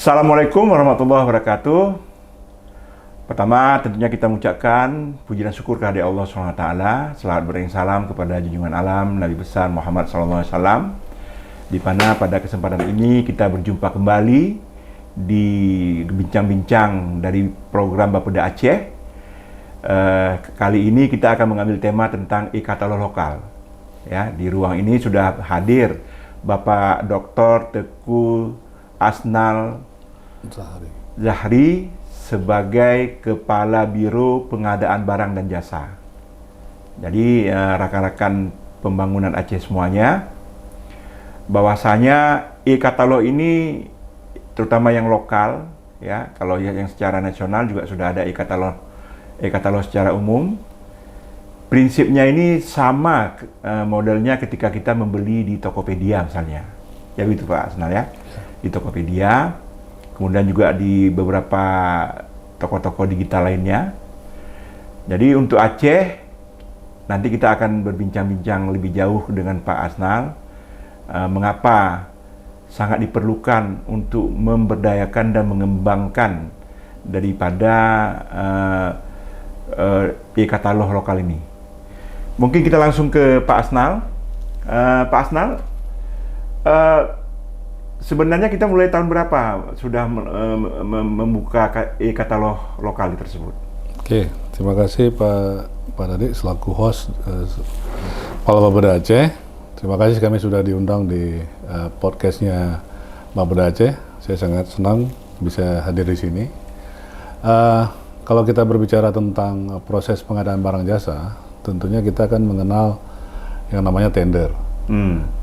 Assalamualaikum warahmatullahi wabarakatuh. Pertama, tentunya kita mengucapkan puji dan syukur kehadirat Allah SWT. Selawat beriring salam kepada junjungan alam Nabi besar Muhammad SAW. Di mana pada kesempatan ini kita berjumpa kembali di bincang-bincang dari program Bapeda Aceh. Kali ini kita akan mengambil tema tentang e-katalog lokal. Ya, di ruang ini sudah hadir Bapak Dr. Teguh Asnal Zahri sebagai Kepala Biro Pengadaan Barang dan Jasa. Jadi rekan-rekan pembangunan Aceh semuanya, bahwasanya e-katalog ini terutama yang lokal, ya, kalau yang secara nasional juga sudah ada e-katalog secara umum. Prinsipnya ini sama modelnya ketika kita membeli di Tokopedia misalnya. Ya begitu Pak Asnal ya. Di Tokopedia, kemudian juga di beberapa toko-toko digital lainnya. Jadi untuk Aceh, nanti kita akan berbincang-bincang lebih jauh dengan Pak Asnal, mengapa sangat diperlukan untuk memberdayakan dan mengembangkan daripada e-katalog lokal ini. Mungkin kita langsung ke Pak Asnal. Pak Asnal, sebenarnya kita mulai tahun berapa sudah membuka e-katalog lokal tersebut? Oke, terima kasih Pak Dadik selaku host Kepala Bapeda Aceh. Terima kasih kami sudah diundang di podcastnya Bapeda Aceh. Saya sangat senang bisa hadir di sini. Kalau kita berbicara tentang proses pengadaan barang jasa, tentunya kita akan mengenal yang namanya tender.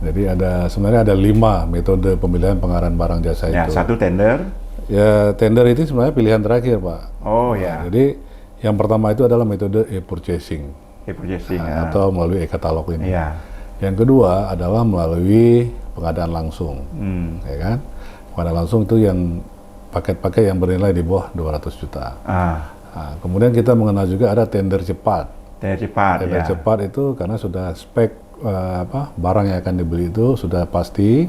Jadi sebenarnya ada 5 metode pemilihan pengadaan barang jasa ya, itu. Satu tender. Ya, tender itu sebenarnya pilihan terakhir, Pak. Oh ya. Jadi yang pertama itu adalah metode e-purchasing. E-purchasing atau melalui e-katalog ini. Ya. Yang kedua adalah melalui pengadaan langsung. Ya kan? Pengadaan langsung itu yang paket-paket yang bernilai di bawah 200 juta. Nah, kemudian kita mengenal juga ada tender cepat. Tender cepat itu karena sudah spek barang yang akan dibeli itu sudah pasti,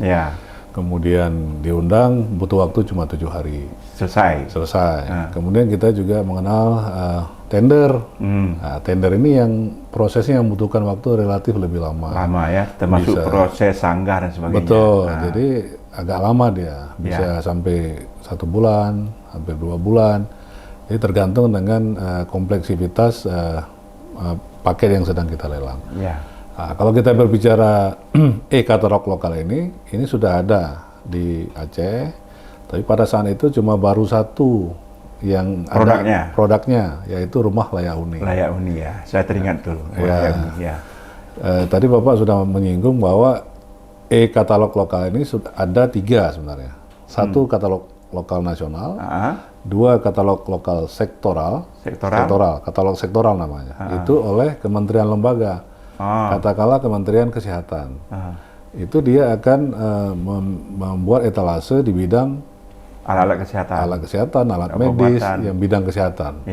kemudian diundang, butuh waktu cuma 7 hari. Selesai. Kemudian kita juga mengenal tender. Tender ini yang prosesnya yang membutuhkan waktu relatif lebih lama. Lama ya, termasuk proses sanggah dan sebagainya. Betul, jadi agak lama dia, bisa sampai 1 bulan, hampir 2 bulan. Jadi tergantung dengan kompleksitas paket yang sedang kita lelang. Nah, kalau kita berbicara e-katalog lokal ini sudah ada di Aceh, tapi pada saat itu cuma baru satu yang produknya, yaitu Rumah Layak Huni. Layak Huni ya, saya teringat tuh. Tadi Bapak sudah menyinggung bahwa e-katalog lokal ini sudah ada 3 sebenarnya. Satu katalog lokal nasional, 2 katalog lokal sektoral, katalog sektoral namanya. Itu oleh kementerian lembaga. Katakanlah Kementerian Kesehatan. Itu dia akan membuat etalase di bidang alat kesehatan, alat medis, yang bidang kesehatan.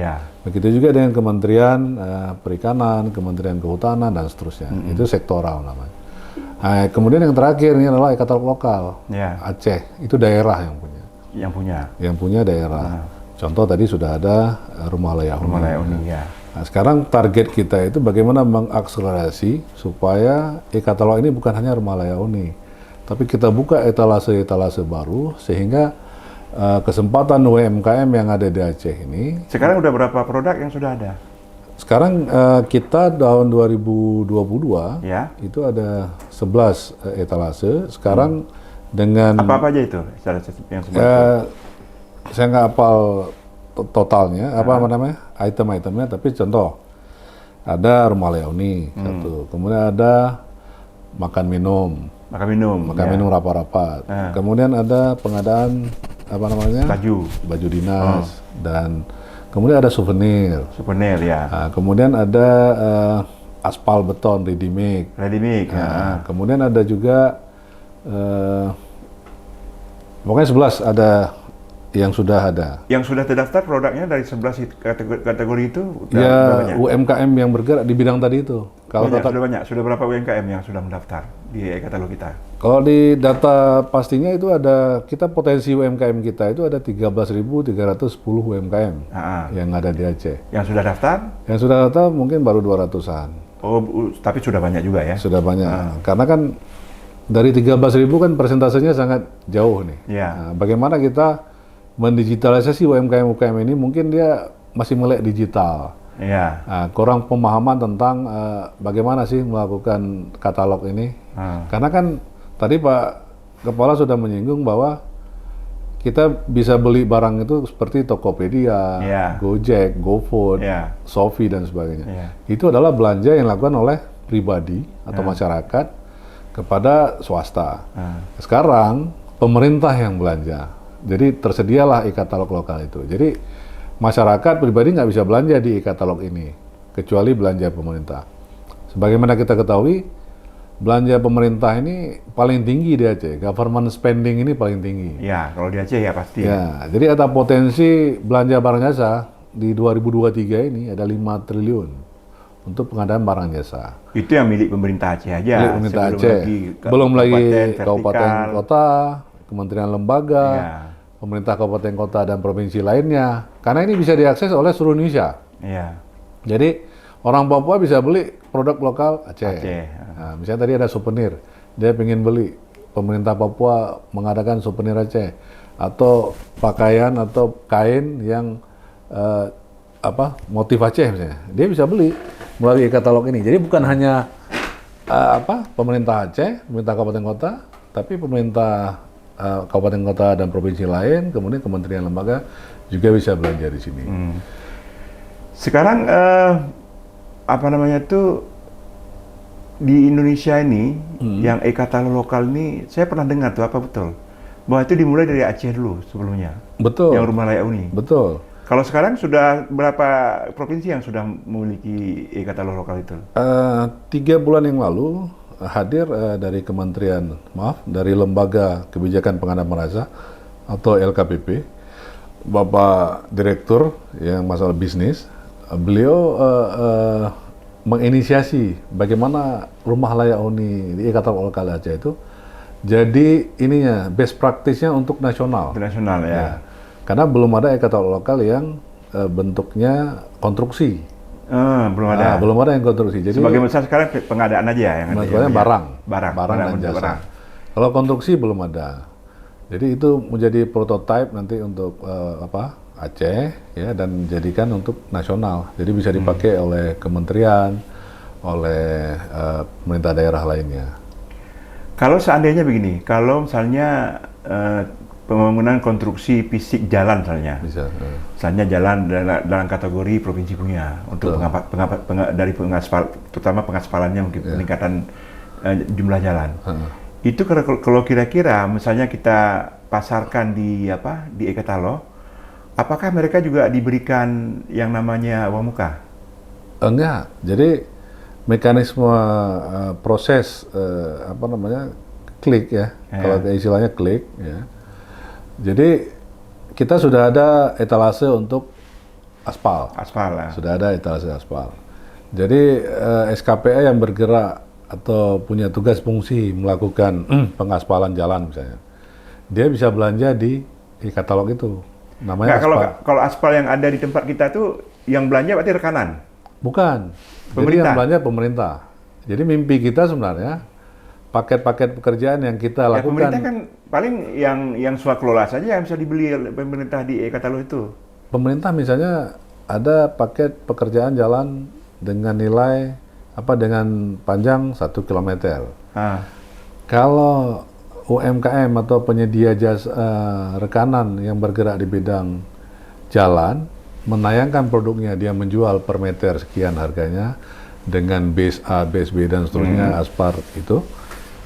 Begitu juga dengan Kementerian Perikanan, Kementerian Kehutanan, dan seterusnya. Itu sektoral namanya. Nah, kemudian yang terakhir ini adalah e-katalog lokal. Aceh, itu daerah yang punya daerah. Contoh tadi sudah ada Rumah Layak Huni. Nah, sekarang target kita itu bagaimana mengakselerasi supaya e-katalog ini bukan hanya Rumah Layak Huni, tapi kita buka etalase-etalase baru sehingga kesempatan UMKM yang ada di Aceh ini. Sekarang udah berapa produk yang sudah ada? Sekarang kita tahun 2022 itu ada 11 etalase. Sekarang dengan apa aja itu yang saya nggak hafal totalnya, item-itemnya, tapi contoh ada Rumah Layak Huni satu, kemudian ada makan minum rapat-rapat, kemudian ada pengadaan baju dinas, dan kemudian ada souvenir ya. Nah, kemudian ada aspal beton ready mix. Kemudian ada juga pokoknya 11 ada yang sudah ada. Yang sudah terdaftar produknya dari 11 kategori itu ya, UMKM yang bergerak di bidang tadi itu. Kalau sudah banyak. Sudah berapa UMKM yang sudah mendaftar di e-katalog kita? Kalau di data pastinya itu ada, kita potensi UMKM kita itu ada 13.310 UMKM yang ada di Aceh. Yang sudah daftar? Yang sudah daftar mungkin baru 200-an. Oh, tapi sudah banyak juga ya? Sudah banyak. Karena kan dari 13.000 kan persentasenya sangat jauh nih. Nah, bagaimana kita mendigitalisasi UMKM ini, mungkin dia masih melek digital. Nah, kurang pemahaman tentang bagaimana sih melakukan katalog ini. Karena kan tadi Pak Kepala sudah menyinggung bahwa kita bisa beli barang itu seperti Tokopedia, Gojek, GoFood, Shopee dan sebagainya. Itu adalah belanja yang dilakukan oleh pribadi atau masyarakat kepada swasta. Sekarang pemerintah yang belanja. Jadi tersedialah e-katalog lokal itu. Jadi masyarakat pribadi nggak bisa belanja di e-katalog ini, kecuali belanja pemerintah. Sebagaimana kita ketahui, belanja pemerintah ini paling tinggi di Aceh, government spending ini paling tinggi. Ya, kalau di Aceh ya pasti. Ya, jadi ada potensi belanja barang jasa di 2023 ini ada 5 triliun untuk pengadaan barang jasa. Itu yang milik pemerintah Aceh aja. Milik pemerintah Aceh. Belum lagi kabupaten kota, kementerian lembaga, pemerintah kabupaten kota dan provinsi lainnya. Karena ini bisa diakses oleh seluruh Indonesia. Jadi orang Papua bisa beli produk lokal Aceh. Nah, misalnya tadi ada souvenir, dia pengen beli, pemerintah Papua mengadakan souvenir Aceh, atau pakaian atau kain yang motif Aceh misalnya, dia bisa beli melalui katalog ini. Jadi bukan hanya pemerintah Aceh, pemerintah kabupaten kota, tapi pemerintah kabupaten kota dan provinsi lain, kemudian kementerian lembaga juga bisa belanja di sini. Sekarang di Indonesia ini yang e-katalog lokal ini saya pernah dengar tuh, apa betul bahwa itu dimulai dari Aceh dulu sebelumnya? Betul. Yang Rumah Layak Uni. Betul. Kalau sekarang sudah berapa provinsi yang sudah memiliki e-katalog lokal itu? 3 bulan yang lalu hadir dari dari Lembaga Kebijakan Pengadaan Merasa atau LKPP, Bapak Direktur yang masalah bisnis. Beliau menginisiasi bagaimana Rumah Layak Uni di e-katalog lokal Aceh itu jadi ininya best practice-nya untuk nasional. Internasional ya. Karena belum ada e-katalog lokal yang bentuknya konstruksi. Belum ada. Belum ada yang konstruksi. Jadi sebagai besar sekarang pengadaan aja yang ada. Barang dan jasa. Kalau konstruksi belum ada. Jadi itu menjadi prototipe nanti untuk Aceh ya, dan jadikan untuk nasional. Jadi bisa dipakai oleh kementerian, oleh pemerintah daerah lainnya. Kalau seandainya begini, kalau misalnya pembangunan konstruksi fisik jalan misalnya, misalnya jalan dalam kategori provinsi punya untuk terutama pengaspalannya mungkin peningkatan jumlah jalan. Itu kalau kira-kira misalnya kita pasarkan di e-katalog, apakah mereka juga diberikan yang namanya uang muka? Enggak. Jadi mekanisme proses klik ya. Kalau istilahnya klik ya. Jadi kita sudah ada etalase untuk aspal. Sudah ada etalase aspal. Jadi SKPA yang bergerak atau punya tugas fungsi melakukan pengaspalan jalan misalnya, dia bisa belanja di e-katalog itu. Namanya kalau aspal yang ada di tempat kita tuh yang belanja berarti rekanan? Bukan. Jadi yang belanja pemerintah. Jadi mimpi kita sebenarnya paket-paket pekerjaan yang kita lakukan. Pemerintah kan paling yang swakelola saja yang bisa dibeli oleh pemerintah di e-katalog itu. Pemerintah misalnya ada paket pekerjaan jalan dengan nilai dengan panjang 1 kilometer. Kalau UMKM atau penyedia jasa rekanan yang bergerak di bidang jalan menayangkan produknya, dia menjual per meter sekian harganya dengan base A, base B dan seterusnya, aspal itu,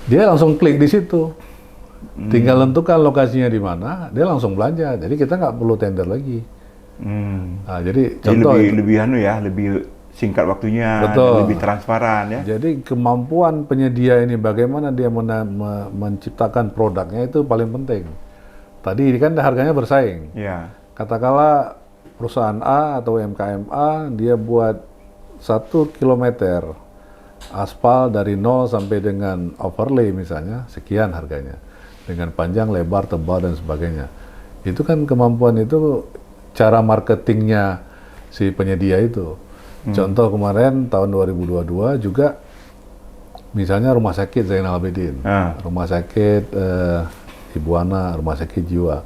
dia langsung klik di situ. Tinggal tentukan lokasinya di mana, dia langsung belanja. Jadi kita nggak perlu tender lagi. Nah, jadi contoh lebih singkat waktunya, lebih transparan ya. Jadi kemampuan penyedia ini bagaimana dia menciptakan produknya itu paling penting. Tadi kan harganya bersaing. Katakanlah perusahaan A atau UMKM A dia buat 1 kilometer aspal dari 0 sampai dengan overlay misalnya, sekian harganya. Dengan panjang, lebar, tebal, dan sebagainya. Itu kan kemampuan itu cara marketingnya si penyedia itu. Contoh kemarin tahun 2022 juga misalnya Rumah Sakit Zainal Abidin, Rumah Sakit Ibu Ana, Rumah Sakit Jiwa.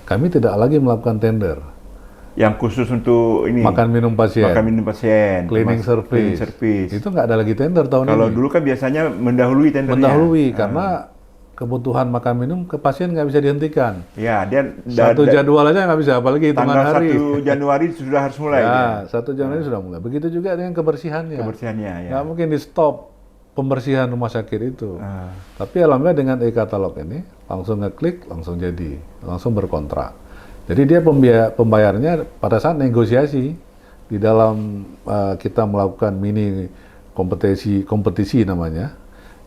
Kami tidak lagi melakukan tender. Yang khusus untuk ini Makan minum pasien, cleaning service. Itu nggak ada lagi tender tahun ini. Kalau dulu kan biasanya mendahului tendernya. Mendahului karena kebutuhan makan minum ke pasien nggak bisa dihentikan. Ya, dia satu jadwal aja nggak bisa, apalagi hitungan hari. Tanggal 1 Januari sudah harus mulai. Ya, 1 Januari sudah mulai. Begitu juga dengan kebersihannya. Ya. Nggak mungkin di stop pembersihan rumah sakit itu. Tapi alhamdulillah dengan e-katalog ini langsung ngeklik, langsung jadi, langsung berkontrak. Jadi dia pembayarnya pada saat negosiasi di dalam kita melakukan mini kompetisi namanya.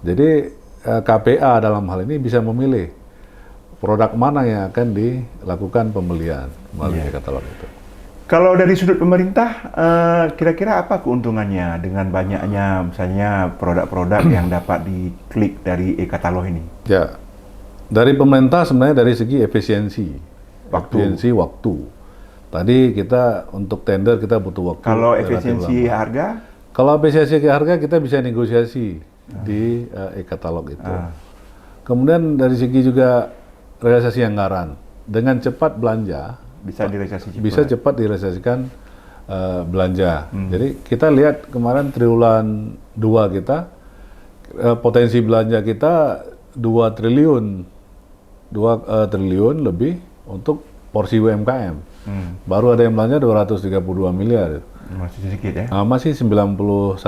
Jadi KPA dalam hal ini bisa memilih produk mana yang akan dilakukan pembelian melalui e-katalog itu. Kalau dari sudut pemerintah, kira-kira apa keuntungannya dengan banyaknya misalnya produk-produk yang dapat diklik dari e-katalog ini? Ya, dari pemerintah sebenarnya dari segi efisiensi waktu. Tadi kita untuk tender kita butuh waktu. Kalau efisiensi harga? Kalau efisiensi harga kita bisa negosiasi di e-katalog itu. Kemudian dari segi juga realisasi anggaran, dengan cepat belanja bisa cepat direalisasikan belanja. Jadi kita lihat kemarin triwulan 2 kita potensi belanja kita 2 triliun lebih untuk porsi UMKM. Baru ada yang belanja 232 miliar. Masih sedikit ya? Masih 91%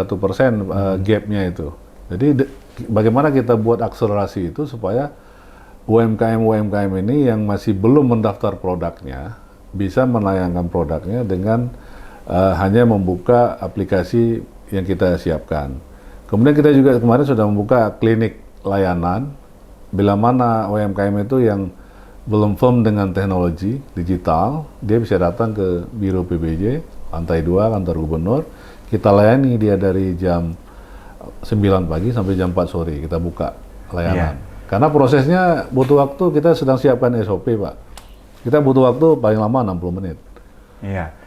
gapnya itu. Jadi bagaimana kita buat akselerasi itu supaya UMKM ini yang masih belum mendaftar produknya bisa menayangkan produknya dengan hanya membuka aplikasi yang kita siapkan. Kemudian kita juga kemarin sudah membuka klinik layanan bila mana UMKM itu yang belum firm dengan teknologi digital, dia bisa datang ke Biro PBJ, lantai 2, kantor gubernur. Kita layani dia dari jam 9 pagi sampai jam 4 sore, kita buka layanan. Karena prosesnya butuh waktu, kita sedang siapkan SOP, Pak. Kita butuh waktu paling lama 60 menit.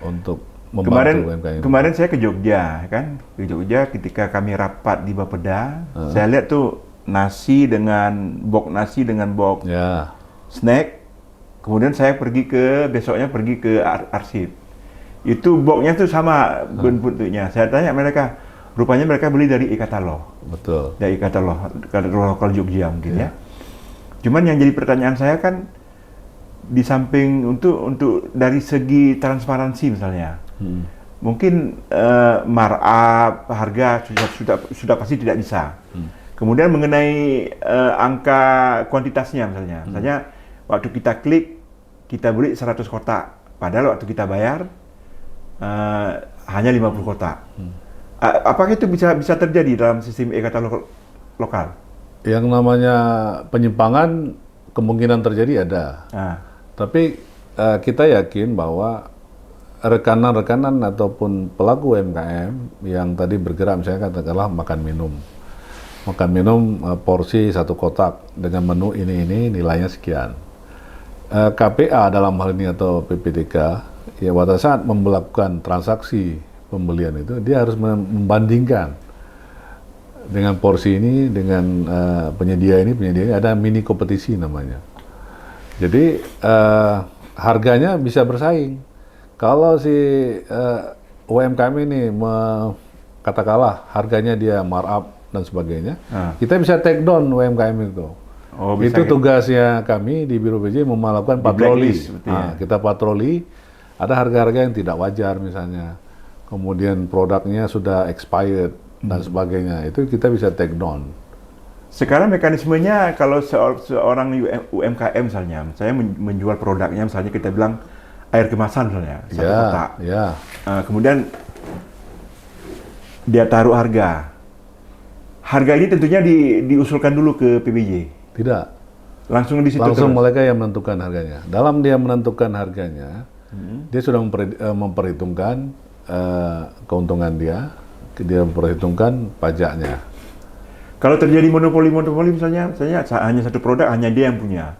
Untuk membantu UMKM. Kemarin saya ke Jogja, kan? Ke Jogja ketika kami rapat di Bapeda, saya lihat tuh nasi dengan box snack. Kemudian saya besoknya pergi ke arsip. Itu boxnya tuh sama bentuknya. Saya tanya mereka, rupanya mereka beli dari e-katalog. Betul. Dari e-katalog lokal Jogja mungkin ya. Cuman yang jadi pertanyaan saya kan di samping untuk dari segi transparansi misalnya, mungkin markup harga sudah pasti tidak bisa. Kemudian mengenai angka kuantitasnya misalnya waktu kita klik kita beli 100 kotak, padahal waktu kita bayar hanya 50 kotak. Apakah itu bisa terjadi dalam sistem e-katalog lokal? Yang namanya penyimpangan kemungkinan terjadi ada. Tapi kita yakin bahwa rekanan-rekanan ataupun pelaku UMKM yang tadi bergerak misalnya katakanlah makan minum porsi 1 kotak dengan menu ini nilainya sekian. KPA dalam hal ini atau PPTK ya pada saat melakukan transaksi pembelian itu dia harus membandingkan dengan porsi ini dengan penyedia ini ada mini kompetisi namanya. Jadi harganya bisa bersaing. Kalau si UMKM ini katakanlah harganya dia markup dan sebagainya, kita bisa take down UMKM itu. Itu tugasnya kami di Biro PJ melakukan patroli. Kita patroli, ada harga-harga yang tidak wajar misalnya, kemudian produknya sudah expired dan sebagainya, itu kita bisa take down. Sekarang mekanismenya kalau seorang UMKM misalnya, saya menjual produknya misalnya kita bilang air kemasan misalnya, 1 kotak. Kemudian dia taruh harga. Harga ini tentunya diusulkan dulu ke PBJ. Tidak. Langsung di situ. Langsung mereka yang menentukan harganya. Dalam dia menentukan harganya, dia sudah memperhitungkan keuntungan dia, dia memperhitungkan pajaknya. Kalau terjadi monopoli misalnya hanya satu produk, hanya dia yang punya.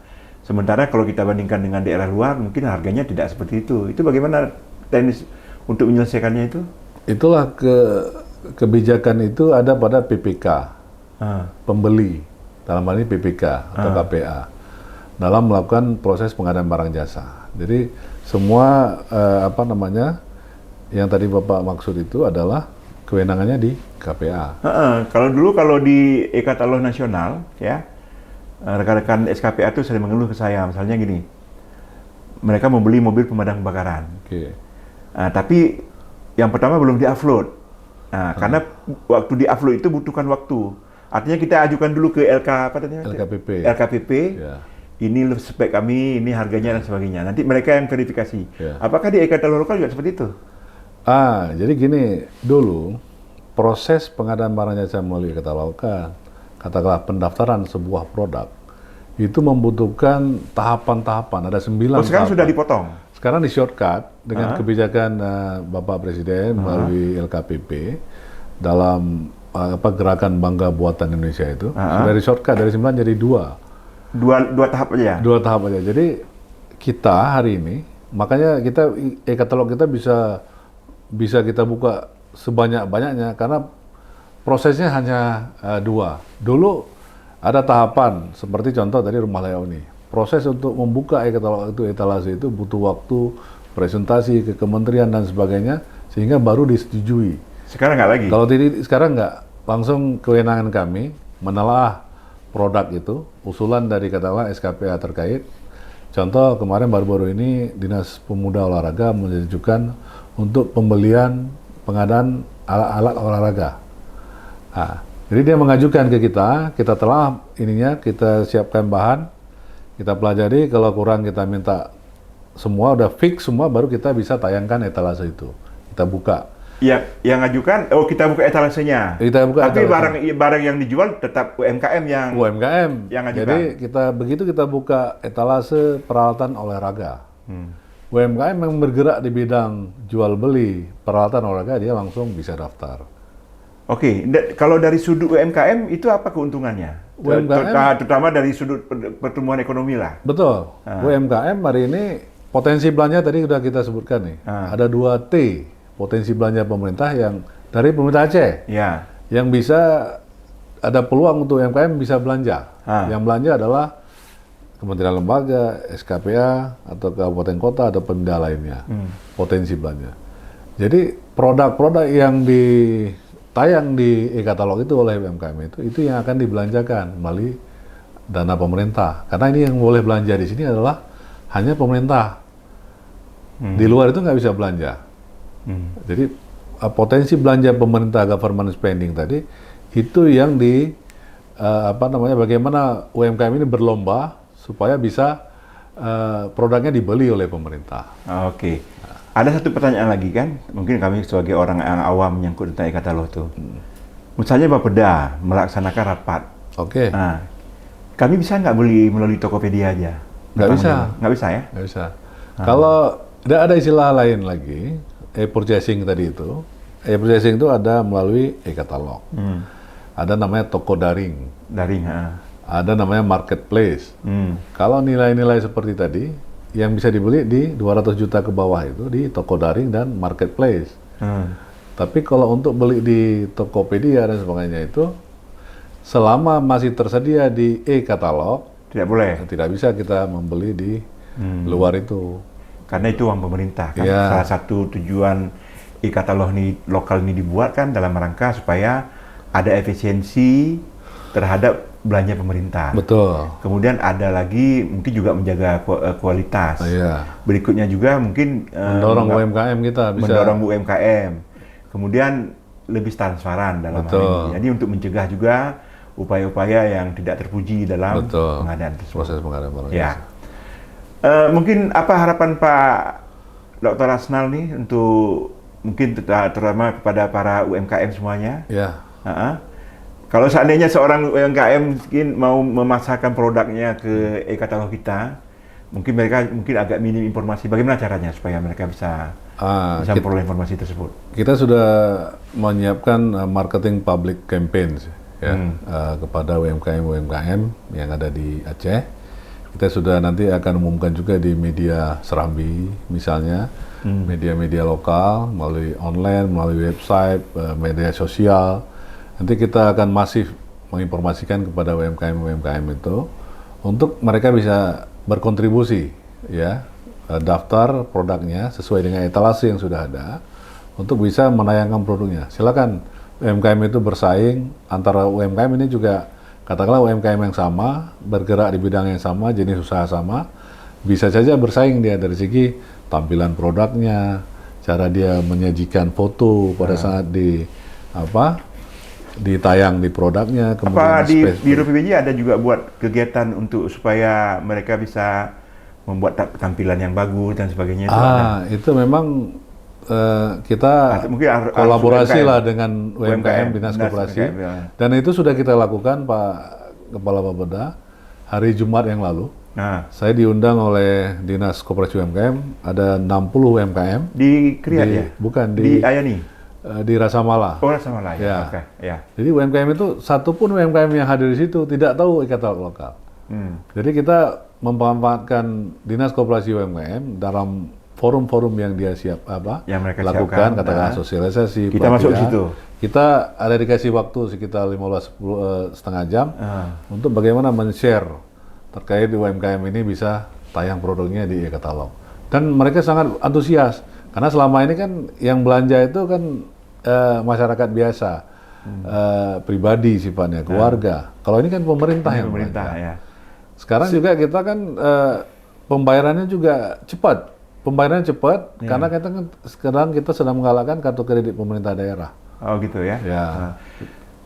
Sementara kalau kita bandingkan dengan daerah luar, mungkin harganya tidak seperti itu. Itu bagaimana teknis untuk menyelesaikannya itu? Itulah kebijakan itu ada pada PPK, pembeli, dalam hal ini PPK atau KPA, dalam melakukan proses pengadaan barang jasa. Jadi semua yang tadi Bapak maksud itu adalah kewenangannya di KPA. Kalau di e-katalog nasional, ya, rekan-rekan SKPA itu sering mengeluh ke saya, misalnya gini, mereka membeli mobil pemadam kebakaran. Tapi yang pertama belum di-upload. Karena waktu di-upload itu butuhkan waktu. Artinya kita ajukan dulu ke LKPP. Ya. Ini spek kami, ini harganya dan sebagainya. Nanti mereka yang verifikasi. Ya. Apakah di e-katalog lokal juga seperti itu? Jadi gini, dulu proses pengadaan barang jasa melalui e-katalog lokal, katakanlah pendaftaran sebuah produk, itu membutuhkan tahapan-tahapan, ada 9 sekarang tahapan. Sudah dipotong? Sekarang di shortcut dengan kebijakan Bapak Presiden melalui LKPP dalam gerakan Bangga Buatan Indonesia itu, sudah di shortcut dari 9 jadi 2. Dua tahap aja? 2 tahap aja. Jadi kita hari ini, makanya kita e-katalog kita bisa kita buka sebanyak-banyaknya karena prosesnya hanya 2. Dulu ada tahapan seperti contoh tadi rumah layak huni. Proses untuk membuka e-katalog itu, etalase itu butuh waktu, presentasi ke kementerian dan sebagainya, sehingga baru disetujui. Sekarang nggak lagi? Kalau sekarang nggak, langsung kewenangan kami menelaah produk itu, usulan dari katakanlah SKPA terkait. Contoh kemarin baru-baru ini Dinas Pemuda Olahraga mengajukan untuk pembelian pengadaan alat-alat olahraga. Jadi dia mengajukan ke kita telah ininya, kita siapkan bahan, kita pelajari, kalau kurang kita minta semua, udah fix semua, baru kita bisa tayangkan etalase itu. Kita buka. Yang ngajukan, kita buka etalasenya. Tapi barang yang dijual tetap UMKM yang ngajukan. Jadi kita buka etalase peralatan olahraga. UMKM yang bergerak di bidang jual beli peralatan olahraga, dia langsung bisa daftar. Kalau dari sudut UMKM itu apa keuntungannya? Terutama dari sudut pertumbuhan ekonomi lah. Betul. UMKM hari ini potensi belanja tadi sudah kita sebutkan nih. Ada 2T, potensi belanja pemerintah yang dari pemerintah Aceh. Ya. Yang bisa ada peluang untuk UMKM bisa belanja. Yang belanja adalah kementerian lembaga, SKPA atau kabupaten kota atau pemda lainnya. Potensi belanja. Jadi produk-produk yang tayang di e-katalog itu oleh UMKM itu yang akan dibelanjakan melalui dana pemerintah. Karena ini yang boleh belanja di sini adalah hanya pemerintah. Di luar itu nggak bisa belanja. Jadi potensi belanja pemerintah, government spending tadi itu yang bagaimana UMKM ini berlomba supaya bisa produknya dibeli oleh pemerintah. Ada satu pertanyaan lagi kan, mungkin kami sebagai orang yang awam menyangkut tentang e-katalog itu. Misalnya Bapeda melaksanakan rapat. Kami bisa nggak beli melalui Tokopedia aja? Nggak bisa. Nggak bisa ya? Nggak bisa. Kalau ada istilah lain lagi, e-purchasing tadi itu. E-purchasing itu ada melalui e-katalog. Ada namanya toko daring. Ada namanya marketplace. Kalau nilai-nilai seperti tadi, yang bisa dibeli di 200 juta ke bawah itu di toko daring dan marketplace. Tapi kalau untuk beli di Tokopedia dan sebagainya itu, selama masih tersedia di e-katalog, tidak boleh. Tidak bisa kita membeli di luar itu. Karena itu uang pemerintah kan. Salah satu tujuan e-katalog lokal ini dibuat kan dalam rangka supaya ada efisiensi terhadap belanja pemerintah. Betul. Kemudian ada lagi mungkin juga menjaga kualitas. Berikutnya juga mungkin mendorong UMKM kita bisa. Mendorong UMKM. Kemudian lebih transparan dalam hal ini. Jadi untuk mencegah juga upaya-upaya yang tidak terpuji dalam pengadaan tersebut. Proses pengadaan barang. Mungkin apa harapan Pak Dr. Asnal nih untuk mungkin terutama kepada para UMKM semuanya? Kalau seandainya seorang UMKM mungkin mau memasarkan produknya ke e-katalog kita, mungkin mereka agak minim informasi. Bagaimana caranya supaya mereka bisa memperoleh informasi tersebut? Kita sudah menyiapkan marketing public campaigns ya kepada UMKM yang ada di Aceh. Kita sudah nanti akan umumkan juga di media Serambi, misalnya media-media lokal, melalui online, melalui website, media sosial. Nanti kita akan masif menginformasikan kepada UMKM itu untuk mereka bisa berkontribusi, ya, daftar produknya sesuai dengan etalase yang sudah ada untuk bisa menayangkan produknya. Silakan UMKM itu bersaing antara UMKM ini juga. Katakanlah UMKM yang sama, bergerak di bidang yang sama, jenis usaha sama, bisa saja bersaing dia dari segi tampilan produknya, cara dia menyajikan foto pada saat ditayang di produknya. Apa di Biro PBJ ada juga buat kegiatan untuk supaya mereka bisa membuat tampilan yang bagus dan sebagainya? Itu memang kita kolaborasi lah dengan UMKM, Dinas Koperasi, dan itu sudah kita lakukan, Pak Kepala Bapeda. Hari Jumat yang lalu, saya diundang oleh Dinas Koperasi UMKM, ada 60 UMKM. Di Kriat ya? Bukan, di Ayani? Di Rasa Mala. Oh, Rasa Mala, ya. Okay, ya. Jadi UMKM itu, satupun UMKM yang hadir di situ tidak tahu e-katalog lokal. Jadi kita memanfaatkan Dinas Koperasi UMKM dalam forum-forum yang dia yang mereka lakukan, katakanlah sosialisasi. Kita masuk ke situ. Kita ada dikasih waktu sekitar 15 jam untuk bagaimana men-share terkait UMKM ini bisa tayang produknya di e-katalog. Dan mereka sangat antusias karena selama ini kan yang belanja itu kan masyarakat biasa, pribadi sifatnya, keluarga. Kalau ini kan pemerintah yang belanja. Ya. Sekarang juga kita kan pembayarannya juga cepat. Pembayarannya cepat karena sekarang kita sedang menggalakkan kartu kredit pemerintah daerah. Oh gitu ya.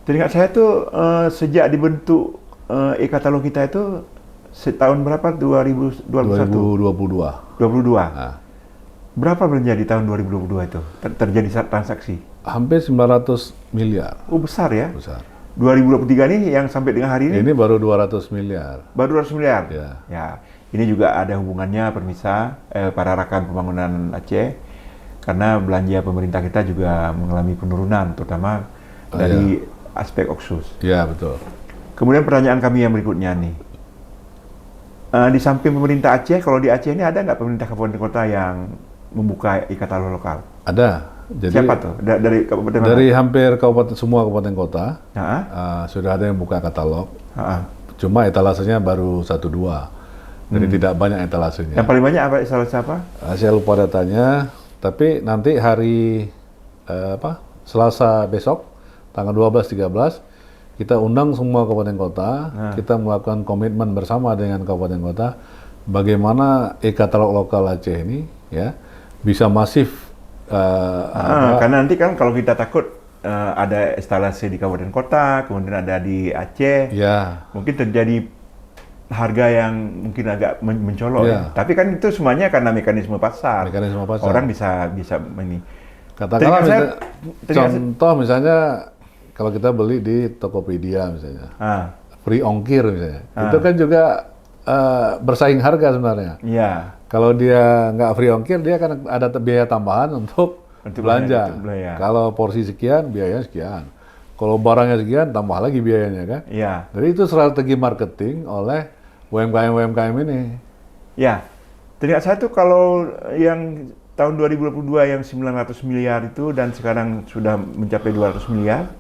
Teringat saya tuh sejak dibentuk e-katalog kita itu tahun berapa? 2022. 22. Berapa belanja di tahun 2022 itu terjadi transaksi? Hampir 900 miliar. Oh besar ya? Besar. 2023 nih yang sampai dengan hari ini? Ini baru 200 miliar. Baru 200 miliar? Ya. Ini juga ada hubungannya pemirsa, para rekan pembangunan Aceh, karena belanja pemerintah kita juga mengalami penurunan, terutama dari aspek Oksus. Ya, betul. Kemudian pertanyaan kami yang berikutnya nih, di samping pemerintah Aceh, kalau di Aceh ini ada nggak pemerintah kabupaten kota yang membuka e-katalog lokal? Ada. Jadi, siapa tuh? Dari kabupaten mana? Dari hampir semua kabupaten kota, sudah ada yang buka katalog. Cuma etalasenya baru 1-2. Jadi tidak banyak etalasenya. Yang paling banyak apa etalase apa? Saya lupa datanya, tapi nanti hari Selasa besok, tanggal 12-13, kita undang semua kabupaten kota, kita melakukan komitmen bersama dengan kabupaten kota, bagaimana e-katalog lokal Aceh ini ya bisa masif. Karena nanti kan kalau kita takut ada instalasi di kabupaten kota, kemudian ada di Aceh, mungkin terjadi harga yang mungkin agak mencolok ya. Tapi kan itu semuanya karena mekanisme pasar. Orang bisa ini. Katakanlah contoh misalnya kalau kita beli di Tokopedia misalnya, free ongkir misalnya, itu kan juga bersaing harga sebenarnya. Iya. Kalau dia nggak free ongkir, dia kan ada biaya tambahan untuk belanja. Kalau porsi sekian, biayanya sekian. Kalau barangnya sekian, tambah lagi biayanya kan. Iya. Jadi itu strategi marketing oleh UMKM ini. Ya, teringat saya tuh kalau yang tahun 2022 yang 900 miliar itu dan sekarang sudah mencapai 200 miliar,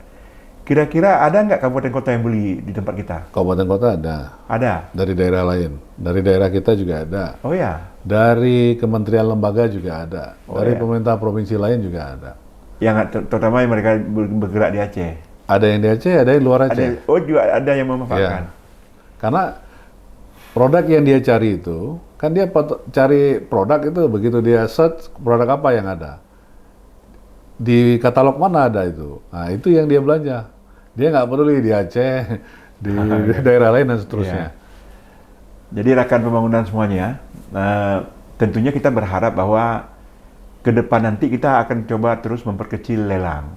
kira-kira ada nggak kabupaten kota yang beli di tempat kita? Kabupaten kota ada. Ada? Dari daerah lain. Dari daerah kita juga ada. Oh ya? Dari kementerian lembaga juga ada. Dari pemerintah provinsi lain juga ada. Yang terutama yang mereka bergerak di Aceh? Ada yang di Aceh, ada yang luar Aceh. Juga ada yang memanfaatkan? Karena produk yang dia cari itu, kan dia cari produk itu begitu dia search produk apa yang ada. Di katalog mana ada itu. Nah itu yang dia belanja. Dia nggak peduli di Aceh, di daerah lain dan seterusnya. Jadi rekan pembangunan semuanya, tentunya kita berharap bahwa ke depan nanti kita akan coba terus memperkecil lelang.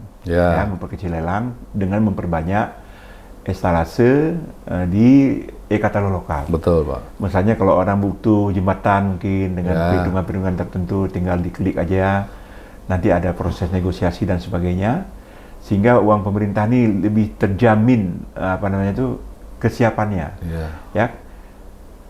Memperkecil lelang dengan memperbanyak instalase di e-katalog lokal. Betul, Pak. Misalnya kalau orang butuh jembatan mungkin dengan perhitungan-perhitungan tertentu, tinggal diklik aja, nanti ada proses negosiasi dan sebagainya, sehingga uang pemerintah ini lebih terjamin kesiapannya. Ya,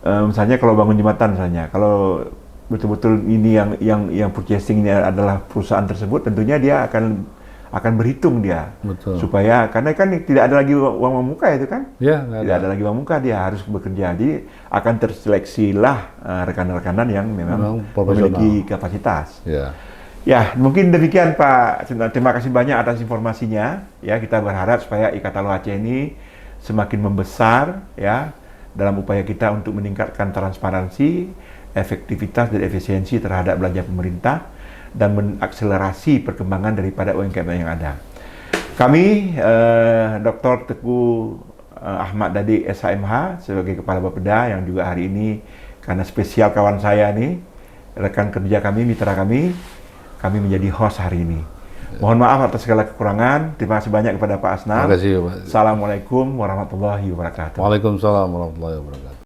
misalnya kalau bangun jembatan misalnya, kalau betul-betul ini yang purchasingnya adalah perusahaan tersebut, tentunya dia akan berhitung dia. Betul. Supaya karena kan tidak ada lagi uang muka itu kan? Ya, tidak ada lagi uang muka, dia harus bekerja. Jadi akan terseleksilah rekan-rekanan yang memang memiliki kapasitas. Ya, mungkin demikian Pak. Terima kasih banyak atas informasinya. Ya, kita berharap supaya e-katalog Aceh ini semakin membesar ya dalam upaya kita untuk meningkatkan transparansi, efektivitas dan efisiensi terhadap belanja pemerintah dan mengakselerasi perkembangan daripada UMKM yang ada. Kami, Dr. Teguh Ahmad Dadi SHMH sebagai Kepala Bapeda yang juga hari ini karena spesial kawan saya nih, rekan kerja kami, mitra kami menjadi host hari ini. Mohon maaf atas segala kekurangan. Terima kasih banyak kepada Pak Asnam. Terima kasih, Pak. Assalamualaikum warahmatullahi wabarakatuh. Waalaikumsalam warahmatullahi wabarakatuh.